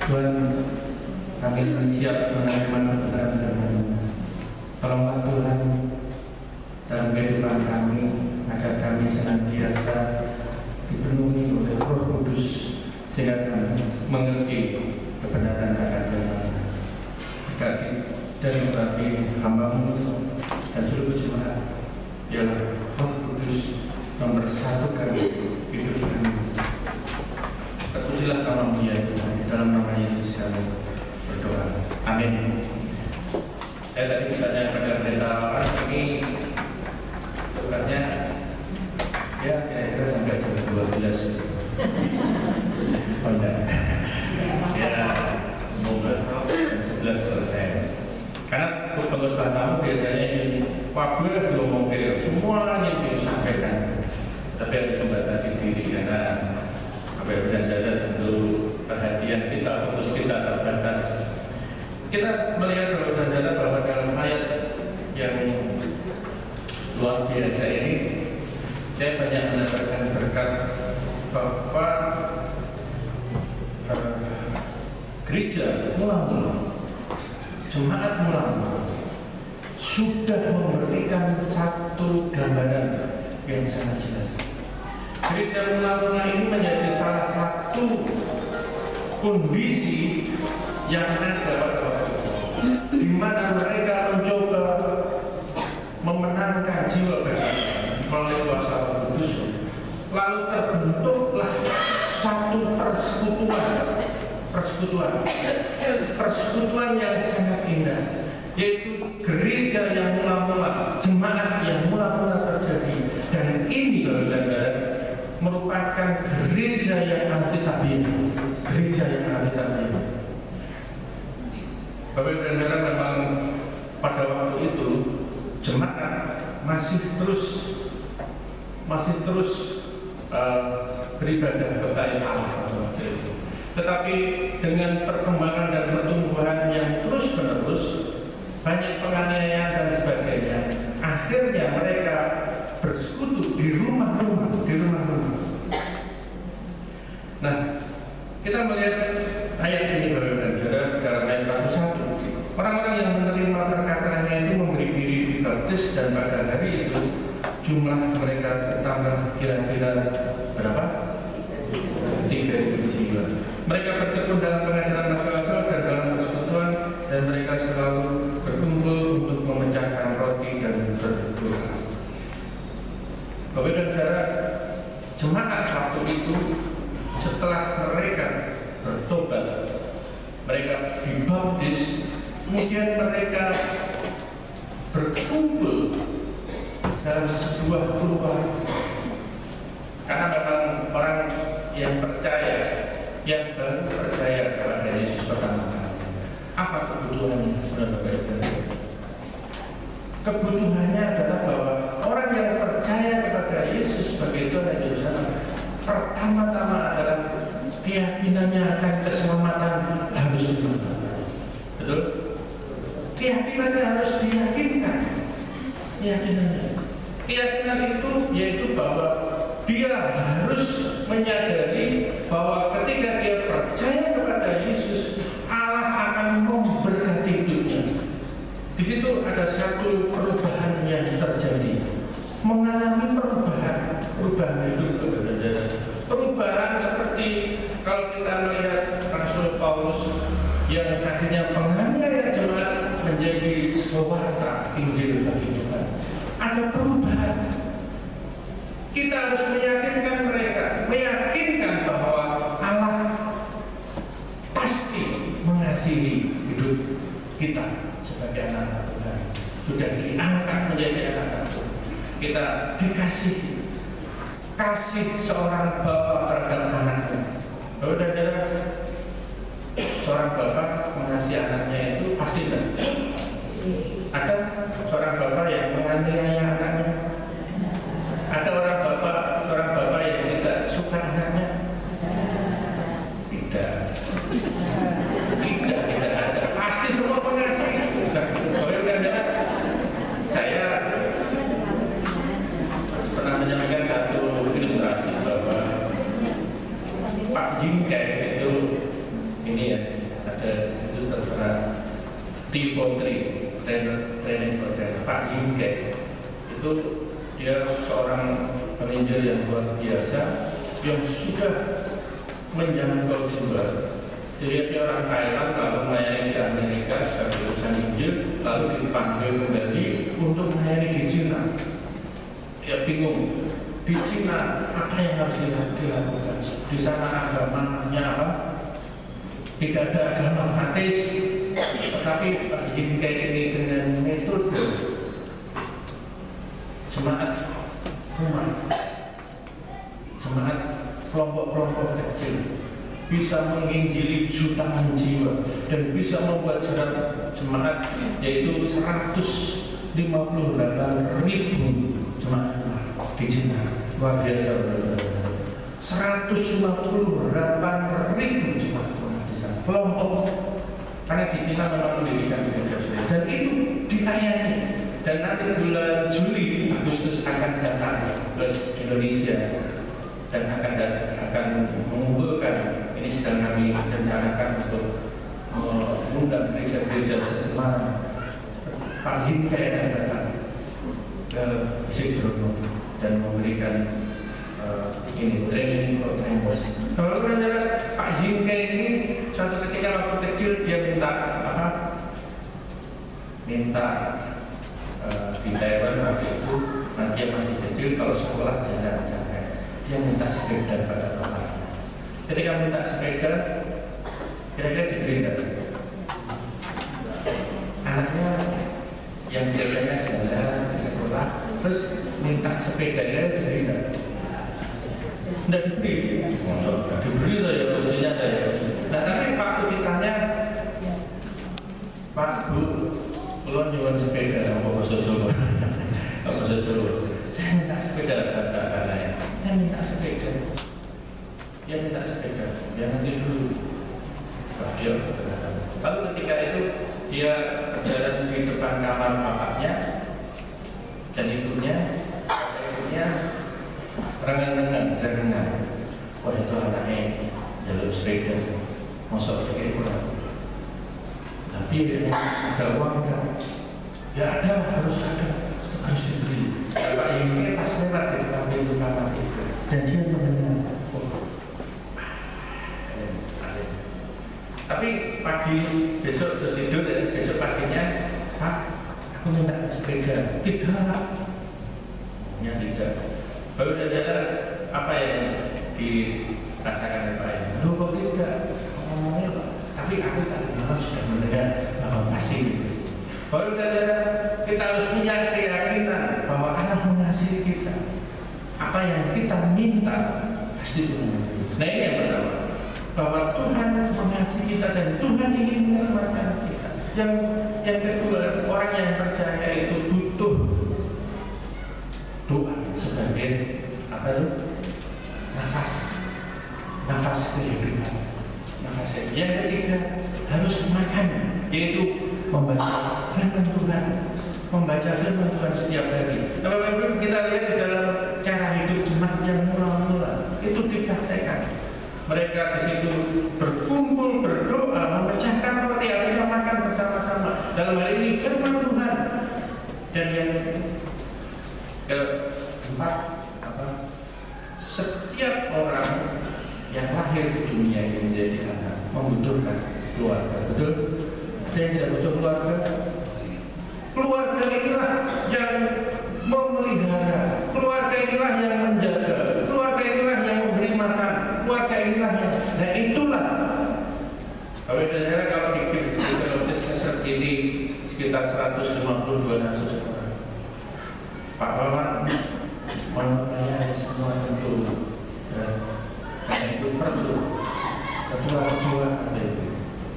Tuhan, kami siap menerima kebenaran firman-Mu. Tolonglah Tuhan dalam kehidupan kami, agar kami senantiasa dipenuhi oleh Roh Kudus, sehingga kami mengerti kebenaran akan firman-Mu. Berkati dan berarti hamba-Mu dan seluruh jemaat, ialah Roh Kudus mempersatukan hidup kami. Terpujilah nama-Mu ya Tuhan, dalam nama Yesus kami berdoa. Amin. Saya tadi bertanya pada pendeta orang ini tugasnya ya kira-kira sampai jam 12. Oh enggak. Ya semoga jam 11 selesai. Karena khotbah tamu biasanya ini wabil diomong semuanya disampaikan. Tapi harus membatasi diri karena apa yang berjalan tentu perhatian kita, fokus kita terbatas. Kita melihat bahwa dalam ayat yang luar biasa ini, saya banyak mendapatkan berkat bahwa gereja mula-mula, jemaat mula-mula sudah memberikan satu gambaran yang sangat jelas. Gereja mula-mula ini menjadi salah satu kondisi yang ada pada waktu itu, di mana mereka mencoba memenangkan jiwa mereka melalui kuasa Roh Kudus. Lalu terbentuklah satu persekutuan yang sangat indah, yaitu gereja yang mula-mula, jemaat yang mula-mula terjadi. Dan ini merupakan gereja yang anti-tabiat, gereja yang anti-tabiat. Bapak dan Saudara, memang pada waktu itu jemaat masih terus beribadah kepada Allah. Tetapi dengan perkembangan dan pertumbuhan yang terus-menerus, banyak penganiayaan dan sebagainya, akhirnya mereka bersekutu di rumah-rumah. Nah, kita melihat ayat ini Bapak dan Saudara dalam ayat 1. Orang-orang yang menerima perkataannya itu memberi diri dibaptis, dan pada hari itu jumlah mereka bertambah kira-kira berapa? 3.000 jiwa. Mereka bertekun dalam pengajaran asal-asal dan dalam persekutuan, dan mereka selalu berkumpul untuk memecahkan roti dan berdoa. Bapak dan Saudara, jemaat waktu itu setelah mereka bertobat, mereka dibaptis, kemudian mereka berkumpul dalam sebuah keluarga. Karena memang orang yang percaya, yang baru percaya kepada Yesus pertama kali, apa kebutuhannya? Kebutuhannya adalah bahwa orang yang percaya kepada Yesus sebagai Tuhan dan Juru Selamat, pertama-tama adalah keyakinannya akan keselamatan harus dibangun. Betul? Keyakinannya harus diyakinkan. Keyakinan itu yaitu bahwa dia harus menyadari bahwa ketika dia percaya kepada Yesus, Allah akan memberkati hidupnya. Di situ ada satu perubahan yang terjadi, mengalami perubahan hidup. Perubahan seperti kalau kita melihat Rasul Paulus yang akhirnya penganiaya jemaat menjadi pewarta Injil bagi Tuhan. Ada perubahan. Kita harus meyakinkan mereka, meyakinkan bahwa Allah pasti mengasihi hidup kita sebagai anak Tuhan. Sudah diangkat menjadi anak Tuhan. Kita dikasih kasih seorang bapak terhadap anaknya. Lalu dan seorang bapak mengasihi anaknya itu pasti tidak. Ada seorang bapak yang menganiaya anaknya. Ada seorang bapak yang tidak suka anaknya. Tidak ada. Pasti semua mengasihi. Saya pernah menyampaikan satu ilustrasi bahwa Pak Jingkai itu ini ya, T43 training program Pak Hingke. Itu dia seorang peninjau yang luar biasa yang sudah menjangkau Jember. Jadi dia orang Thailand lalu melayani di Amerika sebagai urusan Injil, lalu dipanggil kembali untuk melayani di Cina. Dia bingung, di Cina apa yang harus dilakukan? Di sana agamanya apa? Tidak ada agama ateis, tetapi Pak Hingke ini dengan metode jemaat rumah, jemaat kelompok-kelompok kecil bisa menginjili jutaan jiwa dan bisa membuat jemaat yaitu 158.000 jemaat di Cina. Luar biasa, 158.000 jemaat di sana. Kelompok, karena di Cina memang pendidikan dan itu dilayani. Dan nanti bulan Juli Agustus akan datang ke Indonesia dan akan mengumpulkan, ini sedang kami rencanakan untuk mengundang gereja-gereja Semarang. Pak Hingke akan datang ke Sidono dan memberikan ini training for trainers. Kalau benar Pak Hingke ini suatu ketika waktu kecil dia minta apa? Minta di Taiwan waktu itu dia masih kecil, kalau sekolah jalan-jalan dia minta sepeda pada bapaknya. Ketika minta sepeda, kira-kira diberi nggak? Anaknya yang biasanya jalan ke sekolah terus minta sepedanya diberi nggak? Nggak diberi, nggak diberi loh ya posisinya saya. Nah tapi waktu ditanya, Pak Bu, kalau nyuwun sepeda, apa Solo? Saya minta sepeda bahasa Kanaya. Saya minta sepeda. Dia minta sepeda. Dia nanti dulu. Lalu ketika itu dia berjalan di depan kamar bapaknya dan ibunya rengang. Wah itu anaknya jalur sepeda. Masuk sepeda kurang. Tapi dia ada uang kan? Ya ada, harus diberi. Pak ini pas lewat di depan pintu kamar itu dan dia mendengar. Tapi pagi besok terus tidur dan besok paginya, Pak, aku minta sepeda. Tidak. Ya tidak. Baru saja apa yang dirasakan Pak ini? Loh kok tidak? Ngomongnya Pak. Tapi aku tadi malam sudah mendengar bahwa pasti gitu. Baru saja kita harus punya keyakinan bahwa Allah mengasihi kita. Apa yang kita minta pasti Tuhan. Nah ini yang pertama, bahwa Tuhan mengasihi kita dan Tuhan ingin menyelamatkan kita. Yang kedua, orang yang percaya itu butuh doa sebagai apa itu? Nafas kehidupan. Yang ketiga harus makan, yaitu membaca firman Tuhan, setiap hari. Kalau kita lihat di dalam cara hidup jemaat yang mula-mula itu dipraktekkan. Mereka di situ berkumpul, berdoa, memecahkan roti, akhirnya makan bersama-sama. Dalam hal ini firman Tuhan. Dan yang keempat, setiap orang yang lahir di dunia ini menjadi anak membutuhkan keluarga, betul? Saya tidak butuh keluarga. Keluarga inilah yang memelihara, keluarga inilah yang menjaga, keluarga inilah yang memberi makan, keluarga inilah yang. Nah itulah. Kalau di Gereja ini sekitar 150-200 orang. Pak Wawan melayani semua tentu. Dan itu perlu ketua-ketua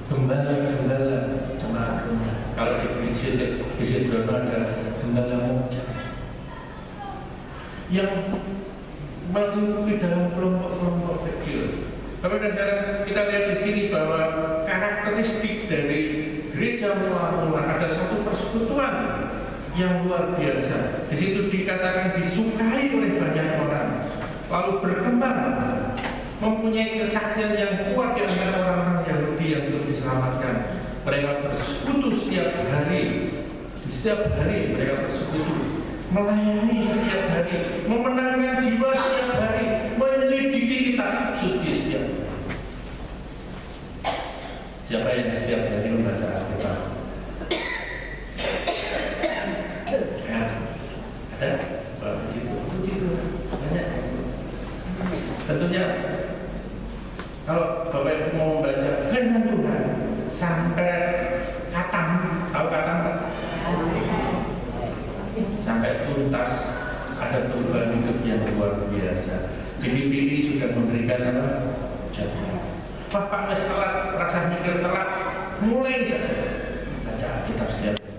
gembala jemaat rumah. Kalau di Sidono ada gembala muda yang mengikuti dalam kelompok-kelompok kecil. Kalau kita lihat di sini bahwa karakteristik dari gereja mula-mula ada satu persekutuan yang luar biasa. Di situ dikatakan disukai oleh banyak orang, lalu berkembang, mempunyai kesaksian yang kuat di antara orang-orang Yahudi yang belum diselamatkan. Mereka bersekutu setiap hari. Setiap hari mereka bersekutu, melayani setiap hari, memenangkan jiwa setiap hari, menyelidiki kita suci setiap hari. Siapa yang setiap hari membaca Alkitab? Ya, ada? Begitu, banyak. Tentunya kalau Bapak Ibu mau membaca firman Tuhan sampai khatam, tahu khatam tak? Sampai tuntas, ada perubahan hidup yang luar biasa. Pilih-pilih sudah memberikan apa? Jadwal. Pak wes telat, rasa mikir telat, mulai saja baca Alkitab setiap hari.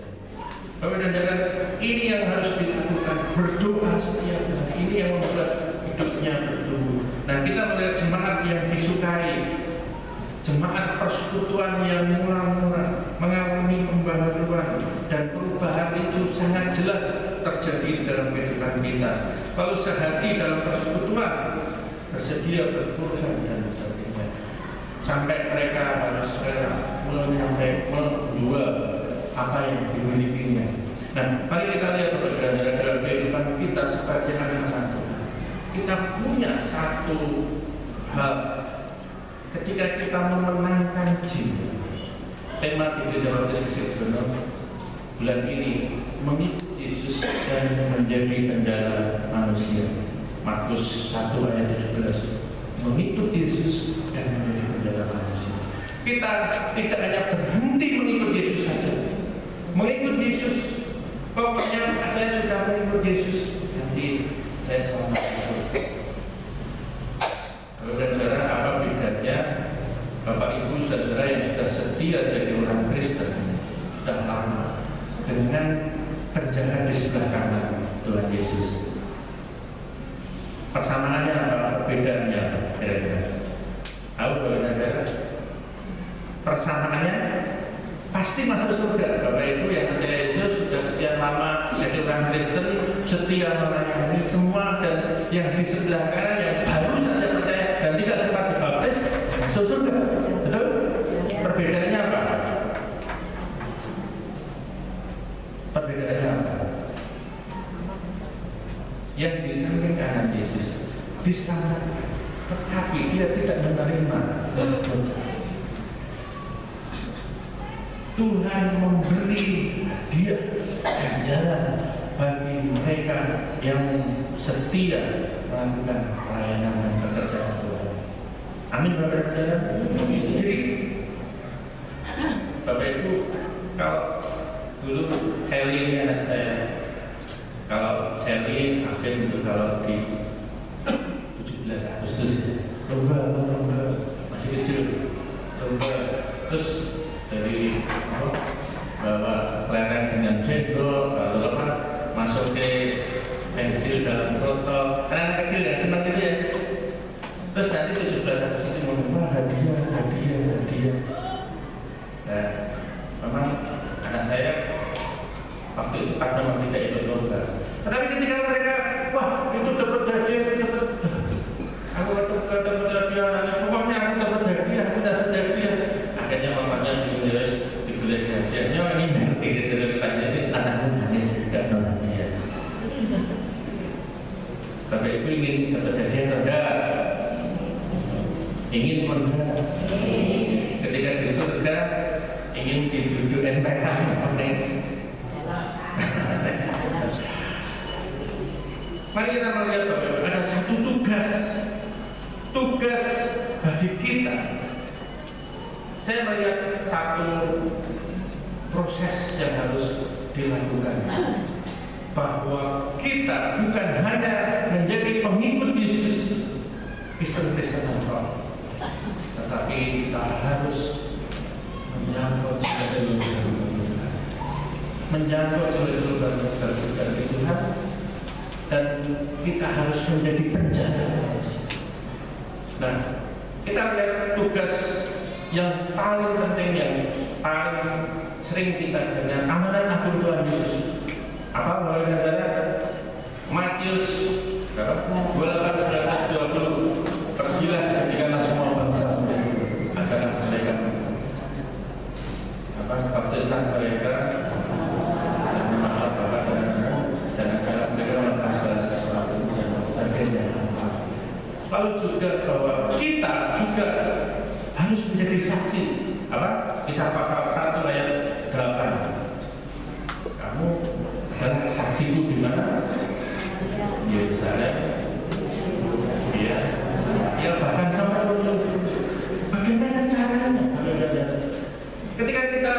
Bapak dan saudara, ini yang harus dilakukan, berdoa setiap hari. Ini yang membuat hidupnya bertumbuh. Nah, kita melihat jemaat yang disukai, jemaat persekutuan yang murah-murah, mengalami pembaharuan dan perubahan itu sangat jelas terjadi dalam kehidupan kita. Kalau sehati dalam persekutuan, bersedia berkorban dan sebagainya, sampai mereka harus rela menjual apa yang dimilikinya. Nah, mari kita lihat berbeda dalam kehidupan kita sebagai anak-anak Tuhan. Kita punya satu hal. Ketika kita memenangkan jiwa, tema di Gereja Baptis Kristen bulan ini mengikut Yesus dan menjadi kendala manusia. Markus 1 ayat 17, mengikut Yesus dan menjadi kendala manusia. Kita tidak hanya berhenti mengikut Yesus saja, mengikut Yesus. Pokoknya saya sudah mengikut Yesus, nanti saya selamat. Saudara, apa bedanya Bapak Ibu saudara yang sudah setia jadi orang Kristen sudah lama dengan penjaga di sebelah kanan Tuhan Yesus? Persamaannya apa? Perbedaannya apa? Kira-kira tahu saudara? Persamaannya pasti masuk surga. Bapak Ibu yang percaya Yesus sudah sekian lama jadi orang Kristen, setia melayani semua, dan yang di sebelah kanan yang baru saja percaya dan tidak sempat dibaptis masuk surga. Betul? Perbedaannya apa? Perbedaannya apa? Yang di samping kanan Yesus di sana, tetapi dia tidak menerima. Tuhan memberi hadiah ganjaran bagi mereka yang setia melakukan pelayanan dan pekerjaan Tuhan. Amin, Bapak Saudara. Jadi Bapak Ibu, kalau dulu Sally anak saya, kalau Sally akhir itu kalau di 17 Agustus lomba masih kecil, lomba terus dari bawa kelereng dengan jenggot, lalu lepas masuk ke pensil dalam botol. Anak kecil ya, senang gitu ya. Terus nanti 17 Agustus itu mau hadiah. Nah, memang anak saya waktu itu karena memang tidak ikut lomba. Tetapi ketika mereka, wah itu dapat hadiah, aku dapat hadiah, pokoknya aku dapat hadiah. Akhirnya mamanya dibeli hadiahnya, ini nanti ceritanya ini anaknya nangis tidak nangis. Bapak Ibu ingin dapat hadiah atau tidak? Ingin enggak? Ketika di surga ingin diduduk emperan mari kita melihat bahwa ada satu tugas bagi kita. Saya melihat satu proses yang harus dilakukan, bahwa kita bukan hanya menjadi pengikut Yesus, Kristen apa, tetapi kita harus menjangkau seluruh dari Tuhan, dan kita harus menjadi penjaga. Nah, kita lihat tugas yang paling penting, yang paling sering kita dengar, amanat agung Tuhan Yesus. Apa boleh saudara? Matius 28:20, pergilah jadikanlah semua bangsa adalah mereka. diberi saksi. Apa? Kisah pasal 1 ayat 8. Kamu dan saksiku di mana? Yerusalem. Ya bahkan sampai ujung. Bagaimana caranya? Ketika kita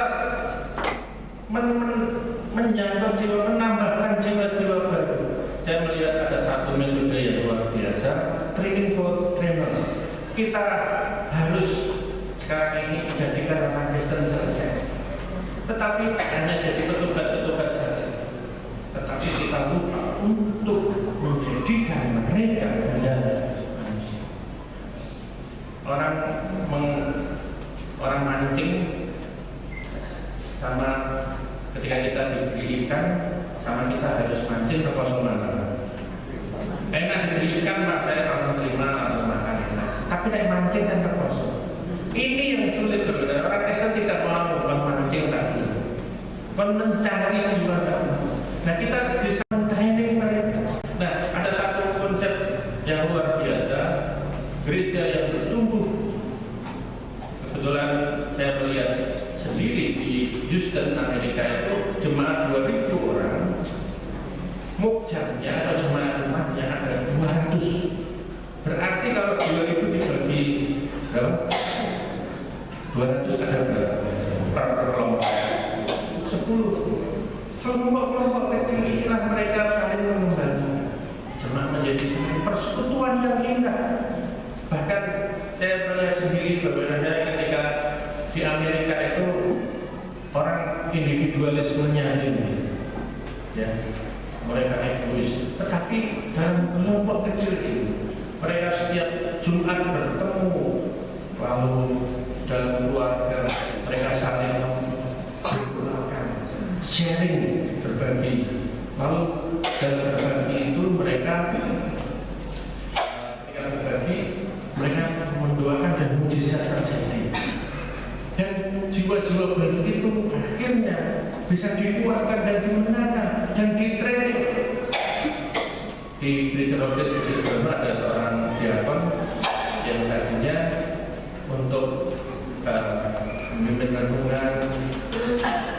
menjangkau jiwa, menambahkan jiwa-jiwa baru. Saya melihat ada satu metode yang luar biasa, training for trainers. Kita harus sekarang ini jadikan orang Kristen selesai. Tetapi hanya jadi petugas-petugas saja. Tetapi kita lupa untuk menjadikan mereka menjadi manusia. Orang mancing sama ketika kita diberi ikan, sama kita harus mancing ke kosong mana. Enak diberi ikan, Pak, saya langsung terima atau makan enak. Tapi naik mancing kan ke kosong. Ini yang sulit berbeda. Orang Kristen tidak mau memancing tadi, mencari jiwa tadi. Nah, kita bisa men-training mereka. Nah, ada satu konsep yang luar biasa, gereja yang bertumbuh. Kebetulan saya melihat sendiri di Houston, Amerika itu jemaat 2.000 orang, mukjamnya atau jemaat umatnya ada 200. Berarti kalau 2.000 dibagi berapa? 200 ada berapa? Per kelompok 10. Kelompok-kelompok kecil inilah mereka saling mengembangkan jemaat menjadi persekutuan yang indah. Bahkan saya melihat sendiri bagaimana ketika di Amerika itu orang individualismenya tinggi, ya, mereka egois. Tetapi dalam kelompok kecil ini mereka setiap Jumat bertemu, lalu dalam keluarga mereka saling berdoakan, sharing, berbagi. Lalu dalam berbagi itu mereka ketika berbagi mereka mendoakan dan mujizat terjadi. Dan jiwa-jiwa baru itu akhirnya bisa dikuatkan dan dimenangkan dan ditraining. Di gereja Baptis di Jerman ada seorang diakon yang tadinya untuk memimpin renungan,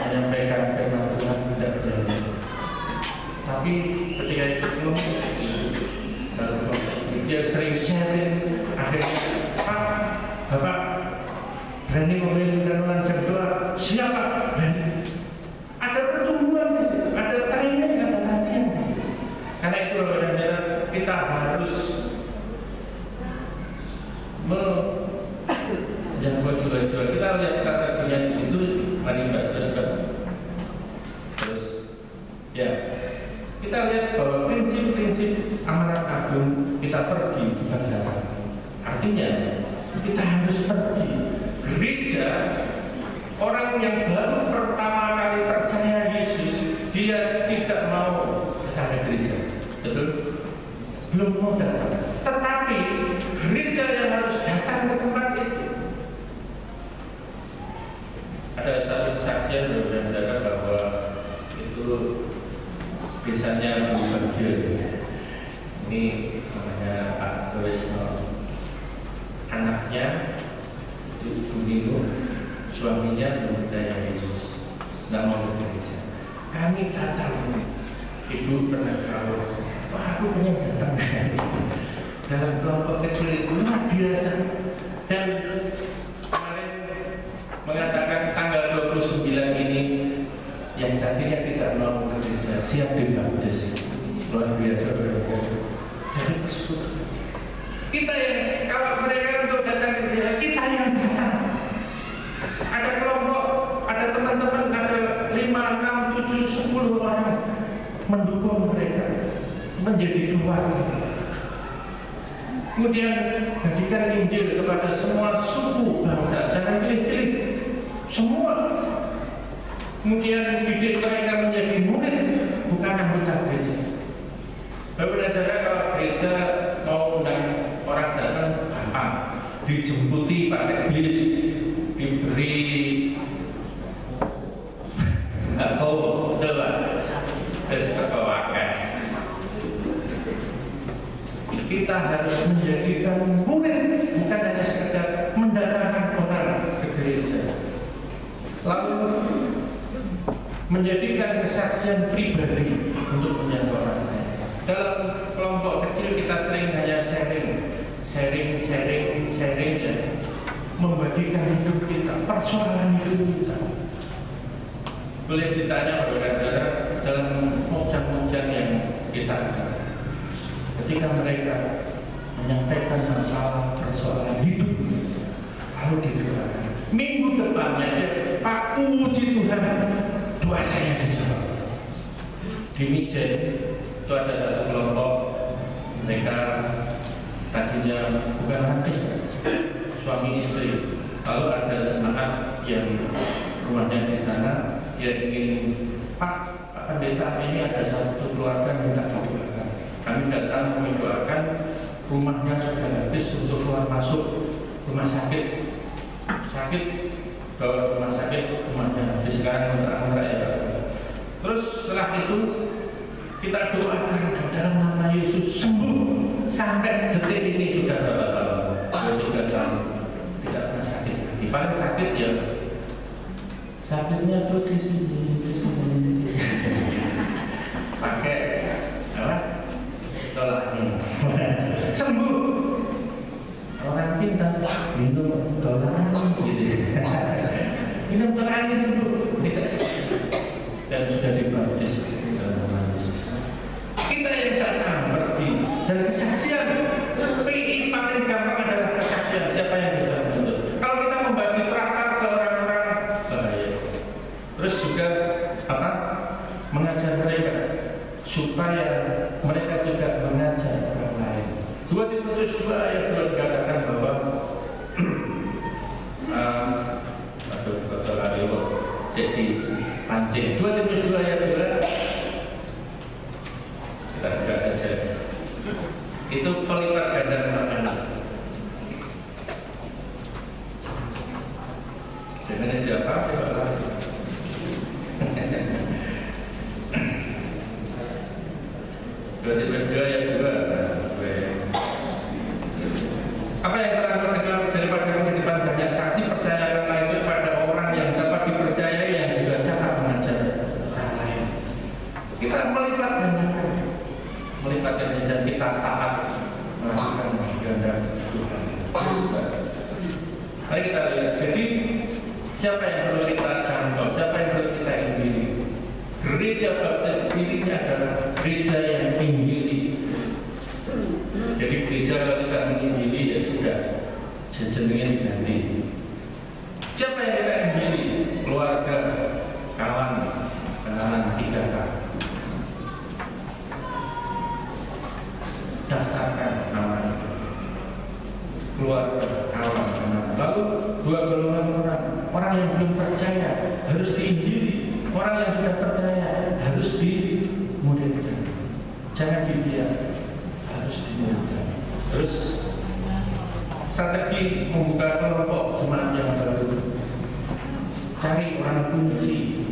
menyampaikan firman Tuhan tidak berani. Tapi ketika itu belum dia sering sharing, akhirnya Pak, Bapak berani memimpin renungan jam 2, siapa? Berani. Ada pertumbuhan di situ, ada training, ada latihan. Karena itu kita harus menjaga jiwa-jiwa. Kita lihat strateginya di situ, mari Mbak teruskan. Terus, ya, kita lihat bahwa prinsip-prinsip amanat agung kita pergi di bagian. Artinya kita harus pergi. Gereja, orang yang baru pertama kali percaya Yesus, dia tidak mau datang ke gereja, betul? Belum mau datang. Tetapi gereja yang harus datang ke tempat itu. Ada satu kesaksian berbeda bahwa itu biasanya berbeda. Ini namanya Pak Trisno. Anaknya itu suaminya belum percaya Yesus, tidak mau ke gereja. Kami datang, ibu pernah tahu, wah aku pengen datang dalam kelompok kecil itu luar biasa. Dan kemarin mengatakan tanggal 29 ini yang tadinya tidak mau ke gereja siap dibaptis, luar biasa berarti. Jadi kita yang kalau mereka untuk datang ke gereja, kita yang datang. Ada kelompok, ada teman-teman, ada 5, 6, 7, 10 orang mendukung mereka menjadi keluarga. Kemudian bagikan Injil kepada semua suku bangsa, jangan pilih-pilih, semua. Kemudian didik mereka menjadi murid, bukan anggota gereja. Saudara, kalau gereja mau undang orang datang, gampang, dijemputi pakai bis, diberi kita harus menjadikan murid, bukan hanya sekedar mendatangkan orang. menjadikan kesaksian pribadi untuk menjangkau orang lain. Dalam kelompok kecil kita sering hanya sharing ya, membagikan hidup kita, persoalan hidup kita. Boleh ditanya saudara dalam mujang-mujang yang kita ada, ketika mereka menyampaikan masalah persoalan hidup, lalu didoakan. Minggu depannya Pak puji Tuhan, doa saya dijawab. Di Mijen itu ada satu kelompok, mereka tadinya bukan artis, suami istri. Lalu ada jemaat yang rumahnya di sana, dia ingin, Pak Pendeta, ini ada satu keluarga yang minta didoakan. Kami datang mendoakan, rumahnya sudah habis untuk keluar masuk rumah sakit, bawa rumah sakit, rumahnya habis, sekarang kontrak ya. Terus setelah itu kita doakan dalam nama Yesus sembuh. Sampai detik ini sudah berapa tahun? 23 tahun tidak pernah sakit. Di paling sakit ya sakitnya tuh di sini. Pakai apa? Tolaknya sembuh. Orang pintar minum tolak gitu. Minum tolak sembuh. Tidak dan sudah dibaptis. Kita yang datang berarti dan kesaksian paling gampang adalah kesaksian. Siapa yang bisa menuntut? Kalau kita membagi praktek ke orang-orang bahaya. Terus juga apa? Mengajar mereka supaya mereka juga mengajar orang lain. 2 Timotius 2 ayat 2 dikatakan bahwa jadi pancing. 2 Timotius 2 ayat 2 kita buka saja. Itu pelipat ganda makanan. Dengan siapa? Dua yang kedua. Apa yang telah terkenal daripada kehidupan banyak saksi, percayakanlah itu pada orang yang dapat dipercayai, yang juga dapat mengajar orang lain. Kita melipat gandakan dan kita taat melakukan kehendak Tuhan. Mari kita lihat. Jadi siapa yang perlu kita jangkau? Siapa yang perlu kita injili? Gereja Baptis sendirinya adalah gereja yang injili. Jadi gereja kalau kita menginjili ya sudah, jenengnya diganti. Siapa yang kita injili? Keluarga, kawan, kenalan, 3K. Daftarkan nama itu. Keluarga, kawan, kenalan. Lalu 2 golongan orang yang belum percaya harus diinjili, orang yang sudah percaya harus dimudahkan. Jangan dibiarkan, harus dimudahkan. Terus strategi membuka kelompok jemaat yang baru, cari orang kunci.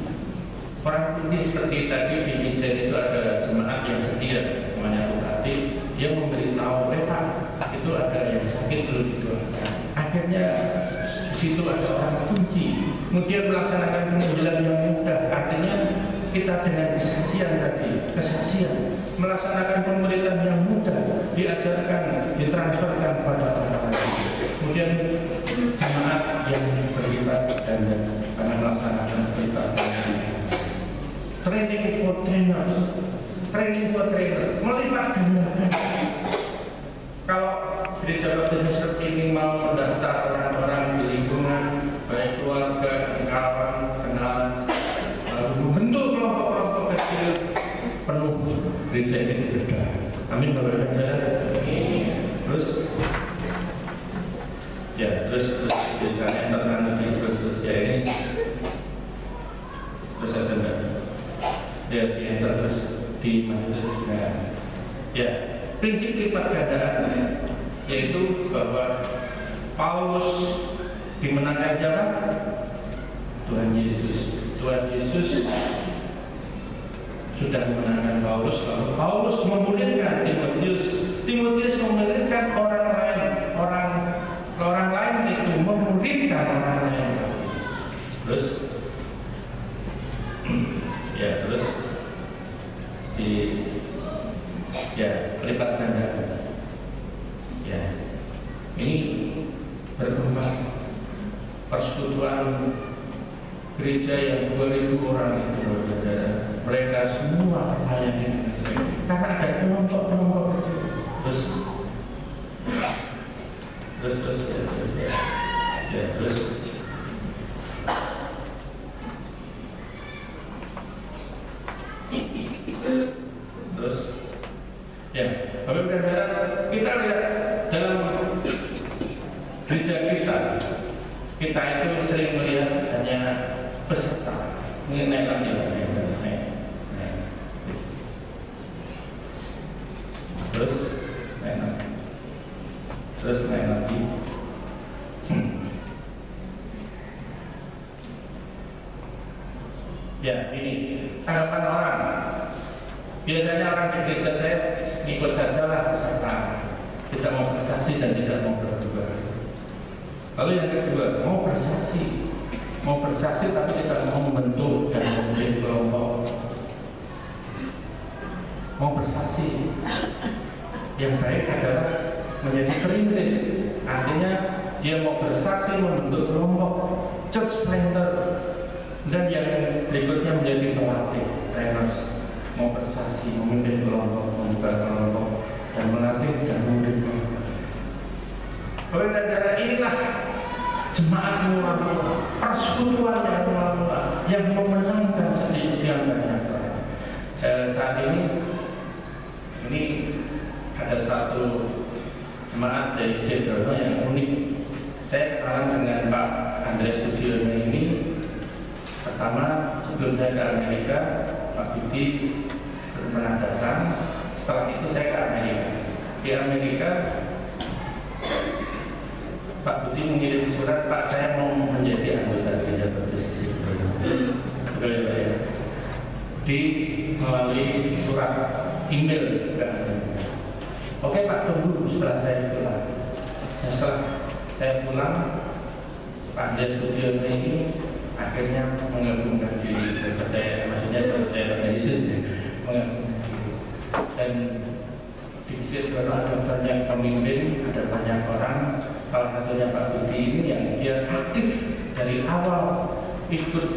Orang kunci seperti tadi di Mijen itu ada jemaat yang setia, namanya Bupati, dia memberitahu Pak, itu ada yang sakit dulu didoakan. Akhirnya di situ ada orang kunci, kemudian melaksanakan penginjilan yang mudah. Artinya kita dengan kesaksian melaksanakan pemerintahan yang mudah, diajarkan, ditransferkan kepada orang lain. Kemudian jemaat yang berlipat ganda karena melaksanakan perintah training for trainer, melipat gandakan. Kalau gereja Baptis seperti ini mau mendaftar orang-orang di lingkungan, baik keluarga, kawan, kenalan, lalu membentuk kelompok-kelompok kecil, penuh gereja ini berbeda. Amin, Bapak Saudara. Terus gereja internal terus ya ini terus ada enggak? Ya terus di maksudnya. Ya, prinsip lipat gandaan yaitu bahwa Paulus dimenangkan siapa? Tuhan Yesus. Tuhan Yesus sudah memenangkan Paulus. Lalu Paulus memulihkan Timotius. Timotius memulihkan orang lain itu memulihkan orang lain. Terus persekutuan gereja yang 2000 orang itu, mereka semua melayani dengan baik. Karena ada kelompok-kelompok kecil. Terus ya, Bapak dan Saudara, kita lihat dalam gereja kita itu sering melihat hanya peserta, naik lagi, terus naik lagi. Ya, ini tanggapan orang. Biasanya orang di gereja saya ikut sajalah peserta, tidak mau bersaksi dan tidak mau berdoa. Lalu yang kedua, mau bersaksi tapi tidak mau membentuk dan membentuk kelompok. Mau bersaksi, yang baik adalah menjadi perintis, artinya dia mau bersaksi membentuk kelompok, church planter, dan yang berikutnya menjadi pelatih, trainers, mau bersaksi, memimpin kelompok, membuka kelompok, dan melatih dan memimpin kelompok. Oleh karena inilah jemaat mula-mula, persekutuan yang mula-mula yang memenangkan sedemikian banyak orang. Saat ini ada satu jemaat dari Jedrono yang unik. Saya kenalan dengan Pak Andreas Budiono ini. Pertama, sebelum saya ke Amerika, Pak Budi pernah datang. Setelah itu saya ke Amerika. Di Amerika, Pak Budi mengirim surat, Pak, saya mau menjadi anggota gereja Baptis Jedrono. Melalui surat email. Oke Pak, tunggu setelah saya pulang. Setelah saya pulang, Pak Andreas Budiono ini akhirnya menggabungkan diri, maksudnya percaya Yesus, menggabungkan diri. Dan di Jedrono ada banyak pemimpin, ada banyak orang. Salah satunya Pak Budi ini yang dia aktif dari awal ikut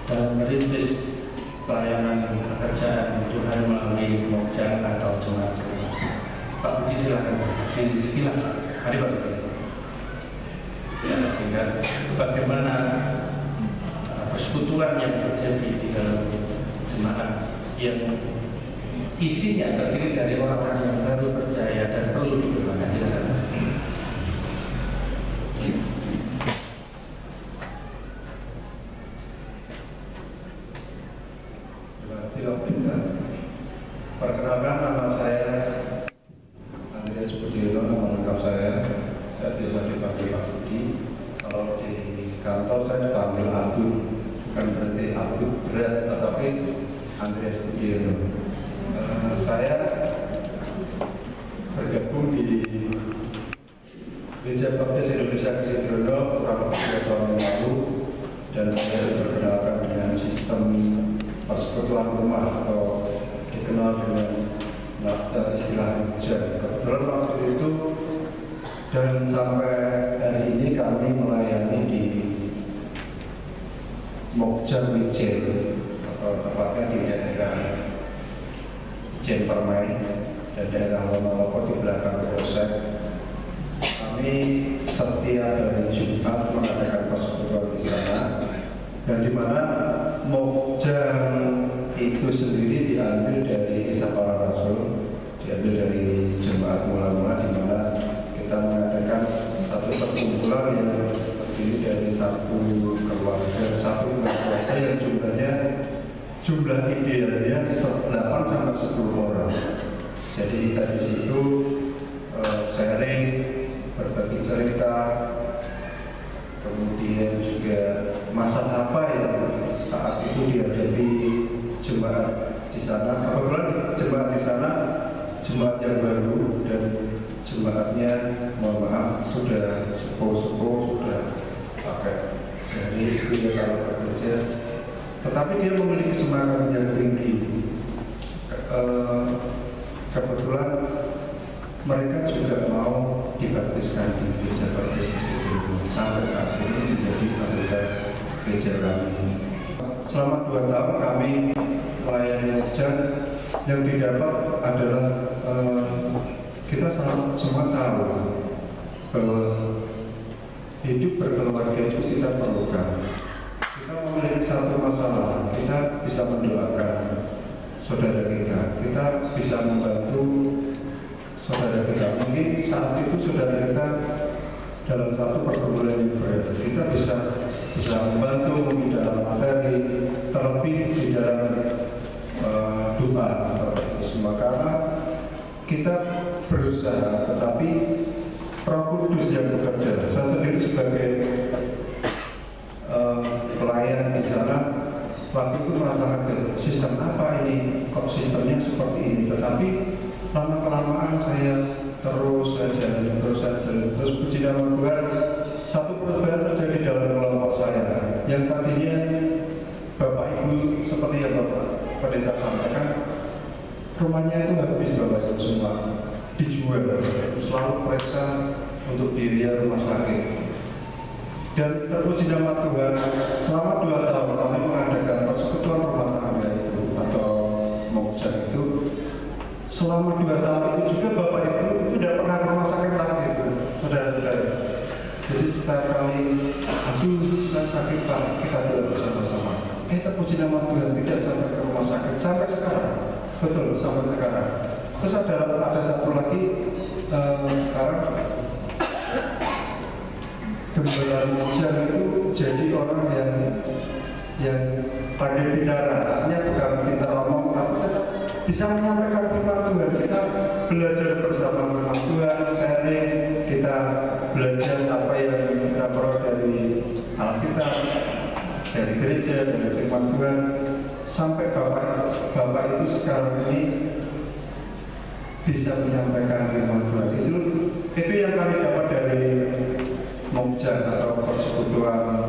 dalam merintis pelayanan pekerjaan Tuhan melalui Mokja atau jemaat. Pak Budi silakan diri sekilas. Mari Pak Budi. Ya, sehingga bagaimana persekutuan yang terjadi di dalam jemaat yang isinya terdiri dari orang-orang yang baru percaya dan perlu dikembangkan. Perkenalkan, nama saya Andreas Budiono, nama lengkap saya biasa dipanggil Pak Budi. Kalau di kantor saya dipanggil Abdul, bukan berarti Abdul berat, tetapi Andreas Budiono. Saya bergabung di Gereja Baptis Indonesia Jedrono kurang lebih 2 tahun yang lalu, dan saya diperkenalkan dengan sistem persekutuan rumah atau dikenal dengan istilah Mokja. Kebetulan waktu itu dan sampai hari ini kami melayani di Mokja Wijen, atau tepatnya di daerah Jen Permai dan daerah Lomalopo di belakang Polsek. Kami setiap hari Jumat mengadakan persekutuan di sana, dan di mana Mokja itu sendiri diambil dari Kisah Para Rasul, diambil dari jemaat mula-mula, di mana kita mengadakan satu perkumpulan yang terdiri dari satu keluarga yang jumlah idealnya 8 sampai 10 orang. Jadi kita di situ sharing, berbagi cerita, kemudian juga masalah apa yang saat itu dihadapi jemaat di sana. Kebetulan jemaat di sana jemaat yang baru, dan jemaatnya mohon maaf sudah sepuh-sepuh, sudah pakai jari itu ya kalau bekerja, tetapi dia memiliki semangat yang tinggi. Kebetulan mereka juga mau dibaptiskan di gereja baptis Institut sampai saat ini menjadi anggota gereja kami. Selama 2 tahun kami melayani Mokja, yang didapat adalah kita semua tahu bahwa hidup berkeluarga itu kita perlukan. Kita memiliki satu masalah, kita bisa mendoakan saudara kita bisa membantu saudara kita. Mungkin saat itu saudara kita dalam satu pergumulan yang berat, kita bisa membantu di dalam materi, terlebih di dalam doa. Semua karena kita berusaha, tetapi Roh Kudus yang bekerja. Saya sendiri sebagai pelayan di sana, waktu itu merasakan sistem apa ini, kok sistemnya seperti ini. Tetapi lama-kelamaan saya terus saja, terus puji nama Tuhan, satu perubahan terjadi dalam kelompok saya. Yang tadinya Bapak Ibu seperti yang Bapak Pendeta sampaikan, rumahnya itu habis Bapak Ibu semua dijual, selalu periksa untuk biaya rumah sakit. Dan terpuji nama Tuhan, selama 2 tahun kami mengadakan persekutuan rumah tangga itu atau Mokja itu. Selama 2 tahun itu juga Bapak Ibu itu tidak pernah ke rumah sakit lagi, saudara-saudara. Jadi setiap kali sudah sakit Pak, kita doa bersama-sama. Terpuji nama Tuhan, tidak sampai ke rumah sakit sampai sekarang. Betul, sampai sekarang. Terus ada satu lagi sekarang gembala Mokja itu jadi orang yang pandai bicara, artinya bukan kita ngomong, tapi bisa menyampaikan firman Tuhan. Kita belajar bersama firman Tuhan, sharing, kita belajar apa yang kita peroleh dari Alkitab, dari gereja, dari firman Tuhan, sampai Bapak itu sekarang ini bisa menyampaikan firman Tuhan. Itu yang kami dapat dari Mokja atau persekutuan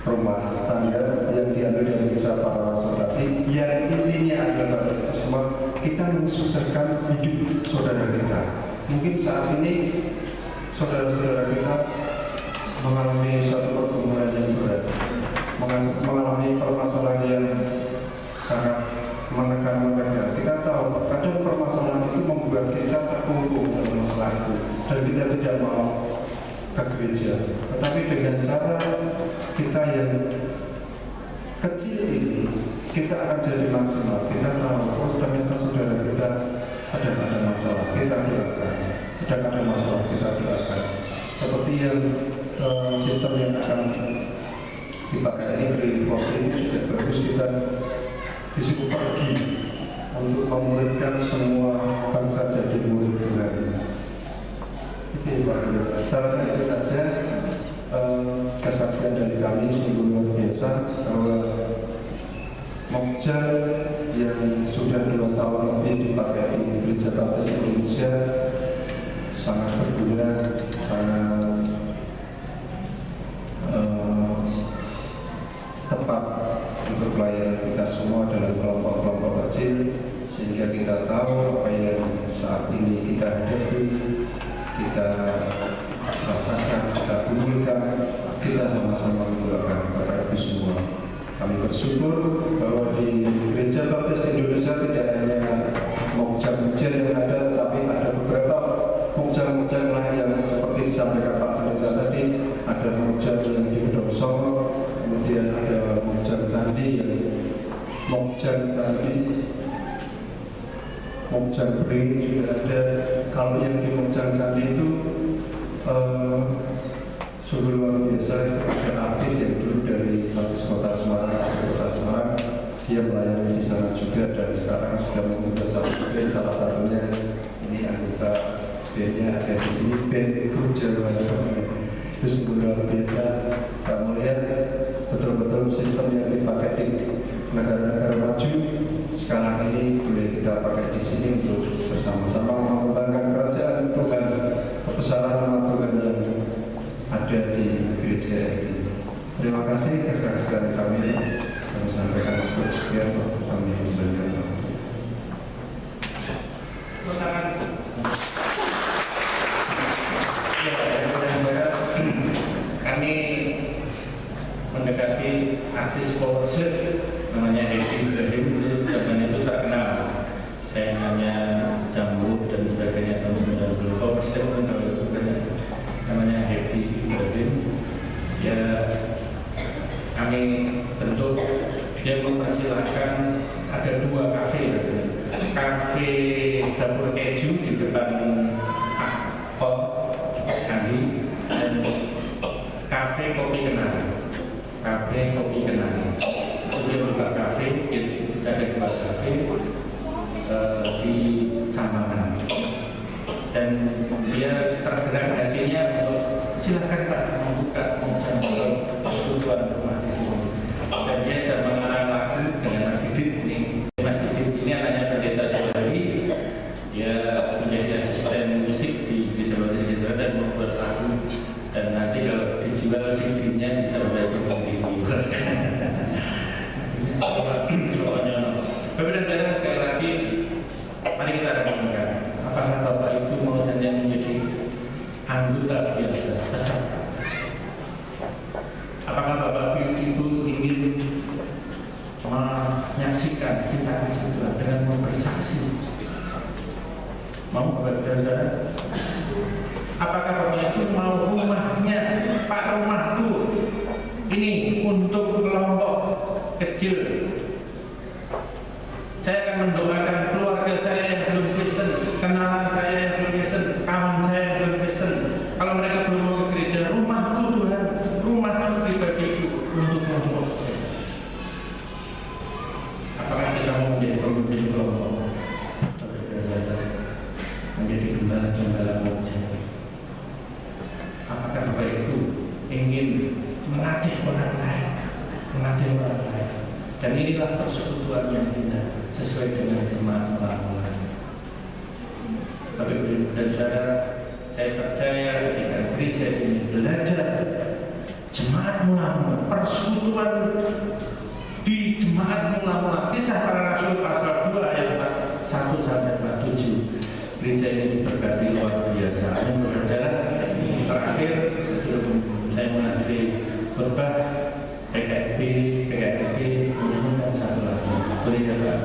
rumah tangga yang diambil dari kisah para rasul tadi. Yang intinya adalah semua kita mensukseskan hidup saudara kita. Mungkin saat ini saudara-saudara kita mengalami satu pergumulan yang berat, mengalami permasalahan yang sangat menekan mereka. Kita tahu kadang permasalahan itu membuat kita terkungkung dalam masalah itu dan kita tidak mau ke gereja. Tetapi dengan cara kita yang kecil ini, kita akan jadi maksimal. Kita tahu, oh ternyata saudara kita sedang ada masalah, kita doakan. Sedang ada masalah, kita doakan. Seperti yang sistem yang akan dipakai ini, report ini sudah bagus. Kita disuruh pergi untuk memuridkan semua bangsa jadi murid Tuhan. Salah satu saja kesaksian dari kami sungguh luar biasa bahwa Mokja yang sudah 2 tahun lebih dipakai di Gereja Baptis Indonesia sangat berguna, sangat tepat untuk pelayanan kita semua dalam kelompok-kelompok kecil, sehingga kita tahu apa yang saat ini kita hadapi, kita rasakan, kita kumpulkan, kita sama-sama mendoakan Bapak Ibu semua. Kami bersyukur bahwa di Gereja Baptis Indonesia tidak hanya Mokja-Mokja yang ada, tetapi ada beberapa Mokja-Mokja lain yang seperti disampaikan Pak Pendeta tadi. Ada Mokja yang di Bedong, kemudian ada Mokja Candi, Mokja Bring juga ada. Kalau yang di Mokja Candi itu sungguh luar biasa. Ada artis yang dulu dari Kota Semarang, dia melayani di sana juga dan sekarang sudah membuka satu band, salah satunya ini anggota bandnya ada di sini, band Kujawa. Itu sungguh luar biasa. Saya melihat betul-betul sistem yang dipakai di negara-negara maju sekarang ini boleh kita pakai di sini untuk bersama-sama mengembangkan kerajaan Tuhan, kebesaran nama Tuhan yang ada di gereja ini. Terima kasih kesaksian kami sampaikan sekian kami memberikan. mendekati artis power slip namanya Happy Ibrahim, zaman itu terkenal. Saya hanya Jambu dan sebagainya tahun 90 power slip pun kalau itu namanya Happy Ibrahim. Ya kami bentuk, dia mempersilahkan ada 2 kafe, kafe dapur keju di depan Pol Andi dan kafe kopi kenangan. Kafe kopi kenangan itu dia buka kafe, ada 2 kafe di Cambangan, dan dia tergerak hatinya untuk silakan Pak membuka persekutuan rumah di sini. Dan dia sudah mengenal lagu dengan Mas Didit ini. Mas Didit ini anaknya pendeta Jawari, dia menjadi asisten musik di Jawari Sindra dan membuat lagu. Dan nanti kalau dijual CD-nya bisa menjadi tinggi. Berbeda-beda sekali lagi, mari kita renungkan. Apakah Bapak Ibu mau janjian menjadi anggota biasa peserta? Apakah Bapak Ibu ingin menyaksikan kita persekutuan dengan bersaksi? Mau Bapak Saudara? Apakah Bapak Ibu mau rumahnya, Pak rumahku ini untuk kelompok kecil? Saya akan mendoakan keluarga saya yang belum Kristen, kenalan saya yang belum Kristen, kawan saya yang belum Kristen. Kalau mereka belum mau ke gereja, rumahku Tuhan, rumahku pribadiku untuk kelompok saya. Apakah kita mau menjadi pemimpin kelompok? Menjadi gembala-gembala saja. Apakah Bapak Ibu ingin melatih orang lain, dan inilah persekutuan yang indah sesuai dengan jemaat mula-mula. Bapak Ibu dan Saudara, saya percaya ketika gereja ini belajar jemaat mula-mula, persekutuan di jemaat mula-mula, Kisah Para Rasul pasal 2 ayat 1 sampai 7. Gereja ini diberkati luar biasa. Yang berjalan terakhir sebelum saya mengakhiri khotbah, PKB, mengumumkan satu lagi. Boleh ya Pak?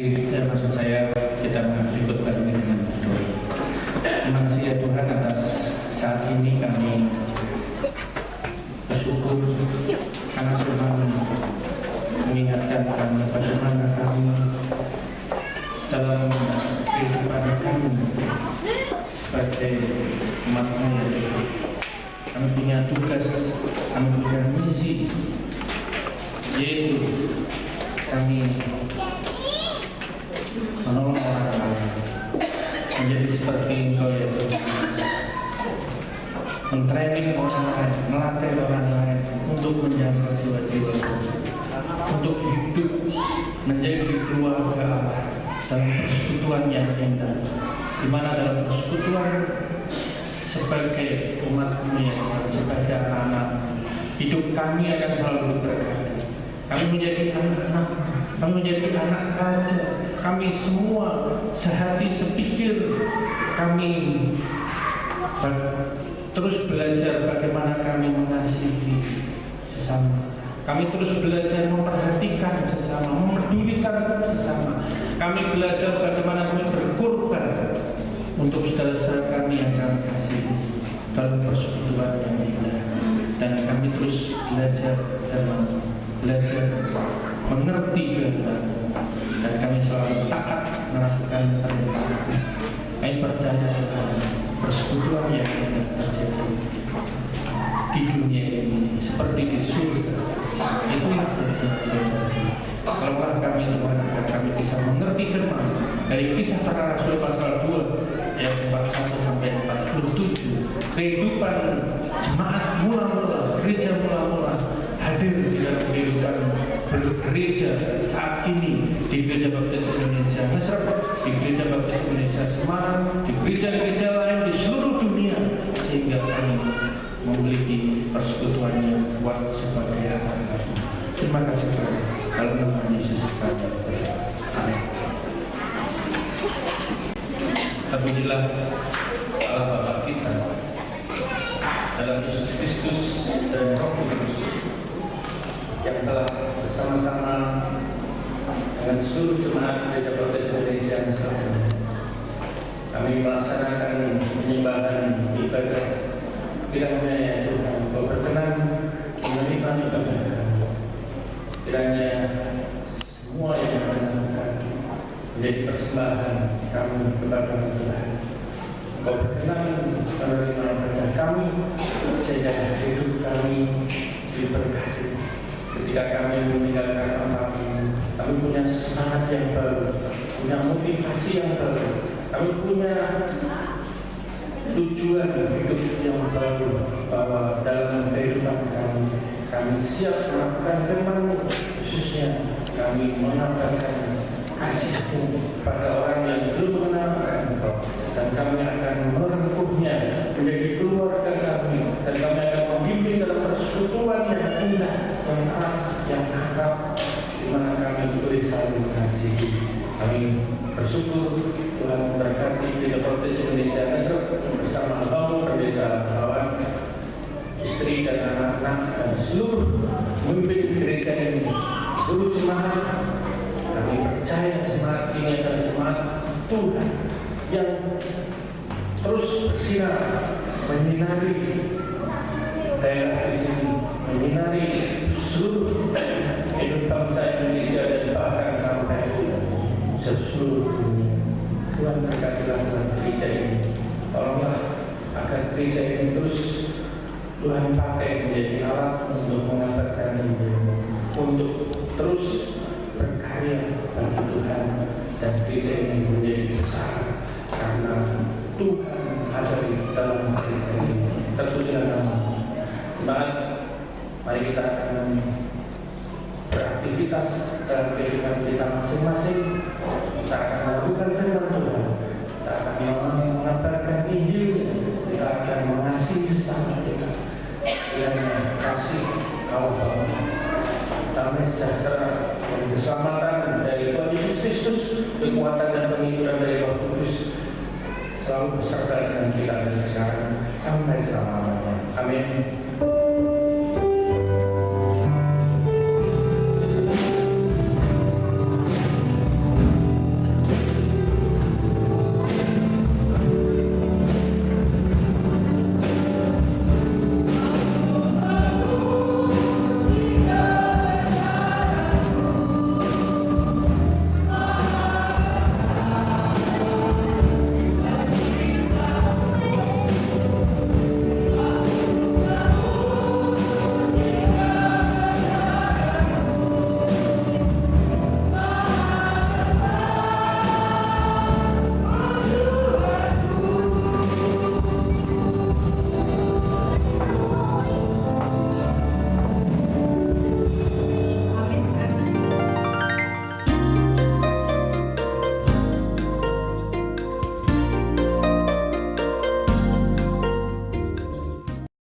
Maksud saya kita ikutkan ini dengan berdoa. Terima kasih ya Tuhan atas saat ini kami bersyukur karena Tuhan mengingatkan kami bagaimana kami dalam kehidupan kami sebagai umatnya. Kami punya tugas, kami punya misi, yaitu kami menolong orang lain menjadi seperti Engkau ya Tuhan, mentraining orang lain, melatih orang lain untuk menjaga jiwa-jiwa, untuk hidup menjadi keluarga dalam persekutuan yang indah, di mana dalam persekutuan sebagai umat-Mu ya Tuhan, sebagai anak-anak, hidup kami akan selalu diberkati. Kami menjadi anak-anak, kami menjadi anak raja. Kami semua sehati sepikir, kami terus belajar bagaimana kami mengasihi sesama. Kami terus belajar memperhatikan sesama, memedulikan sesama. Kami belajar bagaimana kami berkorban untuk saudara-saudara kami yang kami kasihi dalam persekutuan yang indah. Dan kami terus belajar dalam mengerti kehendak, dan kami selalu taat melakukan perintah. Kami percaya persekutuan yang terjadi di dunia ini seperti di surga, itulah kalau kami Tuhan, agar kami bisa mengerti firman dari Kisah Para Rasul pasal 2 ayat 41 sampai 47. Kehidupan jemaat mula-mula, gereja mula-mula hadir di dalam kehidupan bergereja saat ini di Gereja Baptis Indonesia Mesra, di Gereja Baptis Indonesia Semarang, di gereja-gereja lain di seluruh dunia, sehingga kami memiliki persekutuan yang kuat sebagai anak-anak. Terima kasih Tuhan. Dalam nama Yesus kami berdoa. Amin. Terpujilah Allah Bapa kita dalam Yesus Kristus dan Roh Kudus yang telah bersama-sama dengan seluruh jemaat Gereja Baptis Indonesia Nusantara kami melaksanakan penyembahan ibadah. Kiranya ya Tuhan, Engkau berkenan menerima ibadah kami. Kiranya semua yang kami lakukan menjadi persembahan kami kepada Tuhan. Engkau berkenan menerima ibadah kami sehingga hidup kami diberkati. Ketika kami meninggalkan tempat ini, kami punya semangat yang baru, punya motivasi yang baru, kami punya tujuan hidup yang baru, bahwa dalam kehidupan kami siap melakukan firman-Mu, khususnya kami mengabarkan kasih-Mu pada orang yang belum mengenal Engkau, dan kami akan merengkuhnya menjadi keluarga kami, dan kami akan membimbing dalam persekutuan yang indah, yang erat, yang akrab, di mana kami boleh saling mengasihi. Kami bersyukur Tuhan memberkati Gereja Baptis Indonesia Mesra bersama Bapak Pendeta Kawan, istri dan anak-anak, dan seluruh pemimpin gereja ini, seluruh jemaat. Kami percaya jemaat ini adalah jemaat Tuhan yang terus bersinar menyinari daerah di sini, menyinari seluruh hidup bangsa Indonesia dan bahkan sampai seluruh dunia. Tuhan berkatilah gereja ini. Tolonglah agar gereja ini terus Tuhan pakai menjadi alat untuk mengabarkan Injil, untuk terus berkarya bagi Tuhan, dan gereja ini menjadi besar karena Tuhan ada di dalam gereja ini. Terpujilah nama Tuhan. Mari kita akan beraktivitas dalam kehidupan kita masing-masing. Kita akan melakukan firman Tuhan, kita akan mengabarkan Injilnya, kita akan mengasihi sesama kita. Yang kasih Allah, damai sejahtera dan keselamatan dari Tuhan Yesus Kristus, kekuatan dan penghiburan dari Roh Kudus selalu beserta dengan kita dari sekarang sampai selama-lamanya. Amin.